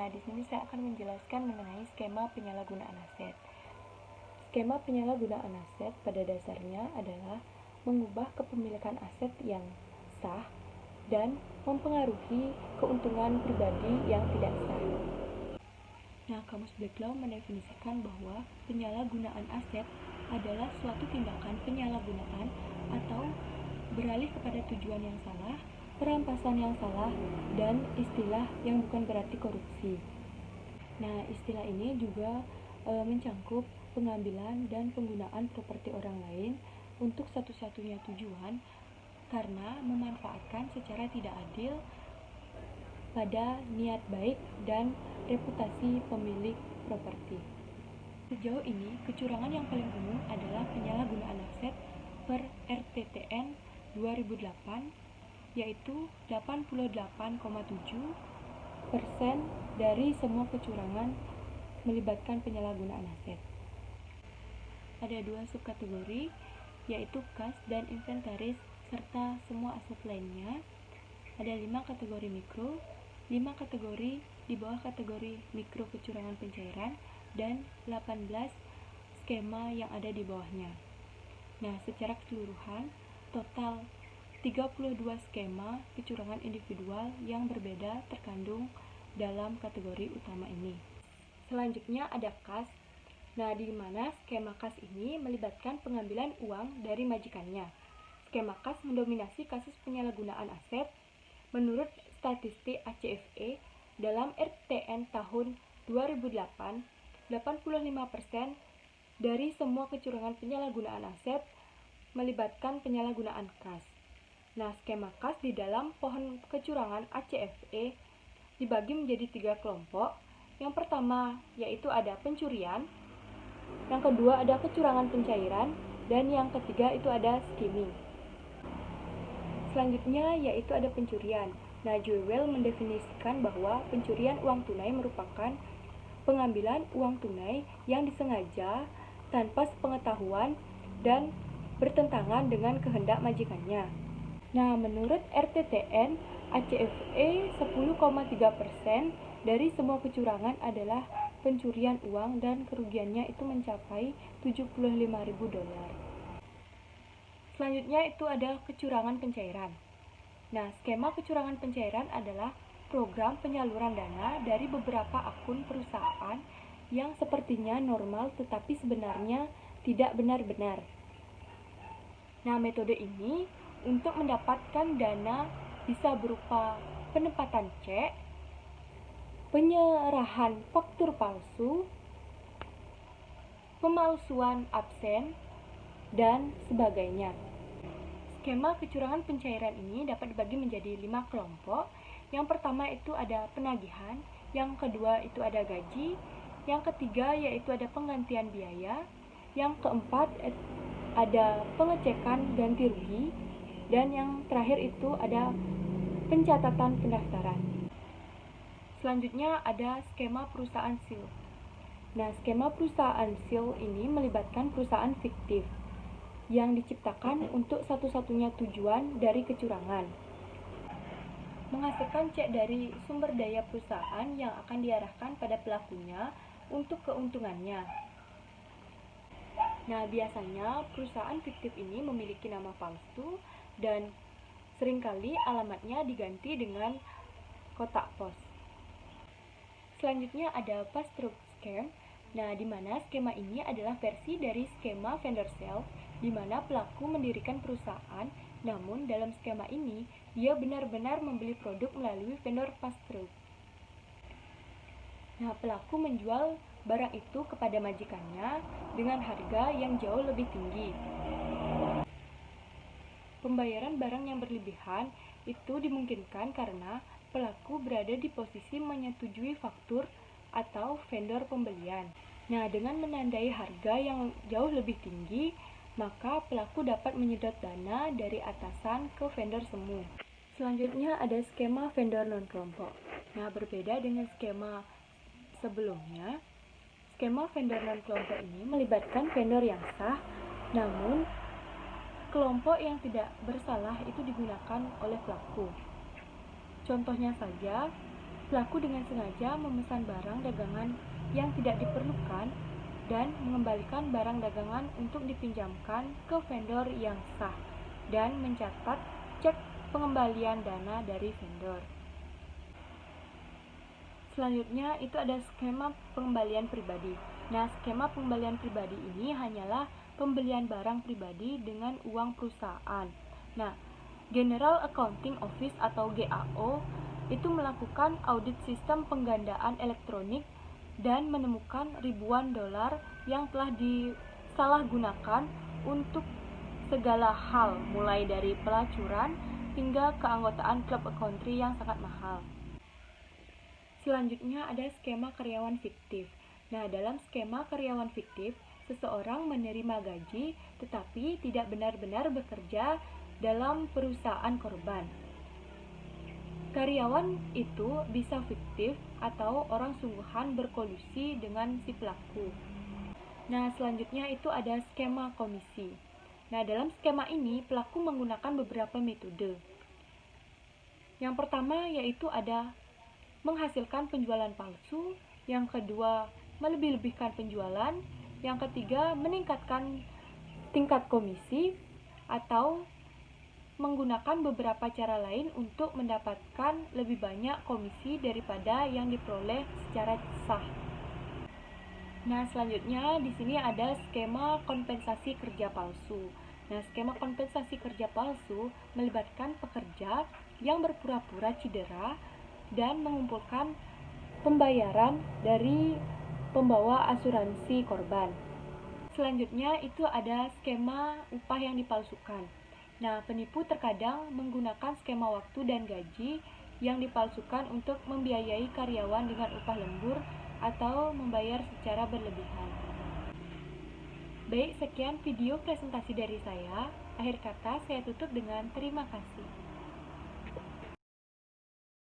Nah, di sini saya akan menjelaskan mengenai skema penyalahgunaan aset. Skema penyalahgunaan aset pada dasarnya adalah mengubah kepemilikan aset yang sah dan mempengaruhi keuntungan pribadi yang tidak sah. Nah, Kamus Black Law mendefinisikan bahwa penyalahgunaan aset adalah suatu tindakan penyalahgunaan atau beralih kepada tujuan yang salah, perampasan yang salah, dan istilah yang bukan berarti korupsi. Nah, istilah ini juga mencangkup pengambilan dan penggunaan properti orang lain untuk satu-satunya tujuan karena memanfaatkan secara tidak adil pada niat baik dan reputasi pemilik properti. Sejauh ini, kecurangan yang paling umum adalah penyalahgunaan aset per RTTN 2008, yaitu 88,7% dari semua kecurangan melibatkan penyalahgunaan aset. Ada 2 subkategori, yaitu kas dan inventaris serta semua aset lainnya. Ada 5 kategori mikro, 5 kategori di bawah kategori mikro kecurangan pencairan, dan 18 skema yang ada di bawahnya. Nah, secara keseluruhan, total 32 skema kecurangan individual yang berbeda terkandung dalam kategori utama ini. Selanjutnya ada kas. Nah, di mana skema kas ini melibatkan pengambilan uang dari majikannya. Skema kas mendominasi kasus penyalahgunaan aset. Menurut statistik ACFE, dalam RTN tahun 2008, 85% dari semua kecurangan penyalahgunaan aset melibatkan penyalahgunaan kas. Nah, skema kas di dalam pohon kecurangan ACFE dibagi menjadi 3 kelompok. Yang pertama yaitu ada pencurian, yang kedua ada kecurangan pencairan, dan yang ketiga itu ada skimming. Selanjutnya yaitu ada pencurian. Nah, Jewel mendefinisikan bahwa pencurian uang tunai merupakan pengambilan uang tunai yang disengaja tanpa sepengetahuan dan bertentangan dengan kehendak majikannya. Nah, menurut RTTN ACFE 10,3% dari semua kecurangan adalah pencurian uang dan kerugiannya itu mencapai $75.000. Selanjutnya itu ada kecurangan pencairan. Nah, skema kecurangan pencairan adalah program penyaluran dana dari beberapa akun perusahaan yang sepertinya normal tetapi sebenarnya tidak benar-benar. Nah, metode ini untuk mendapatkan dana bisa berupa penempatan cek, penyerahan faktur palsu, pemalsuan absen, dan sebagainya. Skema kecurangan pencairan ini dapat dibagi menjadi 5 kelompok. Yang pertama itu ada penagihan, yang kedua itu ada gaji, yang ketiga yaitu ada penggantian biaya, yang keempat ada pengecekan ganti rugi, dan yang terakhir itu ada pencatatan pendaftaran. Selanjutnya ada skema perusahaan SIL. Nah, skema perusahaan SIL ini melibatkan perusahaan fiktif yang diciptakan untuk satu-satunya tujuan dari kecurangan. Menghasilkan cek dari sumber daya perusahaan yang akan diarahkan pada pelakunya untuk keuntungannya. Nah, biasanya perusahaan fiktif ini memiliki nama palsu dan seringkali alamatnya diganti dengan kotak pos. Selanjutnya ada pass-through scam. Nah, di mana skema ini adalah versi dari skema vendor sell, di mana pelaku mendirikan perusahaan, namun dalam skema ini dia benar-benar membeli produk melalui vendor pass-through. Nah, pelaku menjual barang itu kepada majikannya dengan harga yang jauh lebih tinggi. Pembayaran barang yang berlebihan itu dimungkinkan karena pelaku berada di posisi menyetujui faktur atau vendor pembelian. Nah, dengan menandai harga yang jauh lebih tinggi, maka pelaku dapat menyedot dana dari atasan ke vendor semu. Selanjutnya ada skema vendor non-kelompok. Nah, berbeda dengan skema sebelumnya, skema vendor non-kelompok ini melibatkan vendor yang sah, namun kelompok yang tidak bersalah itu digunakan oleh pelaku. Contohnya saja, Pelaku dengan sengaja memesan barang dagangan yang tidak diperlukan dan mengembalikan barang dagangan untuk dipinjamkan ke vendor yang sah dan mencatat cek pengembalian dana dari vendor. Selanjutnya itu ada skema pengembalian pribadi. Nah, skema pengembalian pribadi ini hanyalah pembelian barang pribadi dengan uang perusahaan. Nah, General Accounting Office atau GAO itu melakukan audit sistem penggandaan elektronik dan menemukan ribuan dolar yang telah disalahgunakan untuk segala hal, mulai dari pelacuran hingga keanggotaan klub country yang sangat mahal. Selanjutnya ada skema karyawan fiktif. Nah, dalam skema karyawan fiktif, seseorang menerima gaji tetapi tidak benar-benar bekerja dalam perusahaan korban. Karyawan itu bisa fiktif atau orang sungguhan berkolusi dengan si pelaku. Nah, selanjutnya itu ada skema komisi. Nah, dalam skema ini pelaku menggunakan beberapa metode. Yang pertama yaitu ada menghasilkan penjualan palsu, yang kedua melebih-lebihkan penjualan, yang ketiga meningkatkan tingkat komisi, atau menggunakan beberapa cara lain untuk mendapatkan lebih banyak komisi daripada yang diperoleh secara sah. Nah, selanjutnya di sini ada skema kompensasi kerja palsu. Nah, skema kompensasi kerja palsu melibatkan pekerja yang berpura-pura cedera dan mengumpulkan pembayaran dari pembawa asuransi korban. Selanjutnya itu ada skema upah yang dipalsukan. Nah, penipu terkadang menggunakan skema waktu dan gaji yang dipalsukan untuk membiayai karyawan dengan upah lembur atau membayar secara berlebihan. Baik, sekian video presentasi dari saya. Akhir kata, saya tutup dengan terima kasih.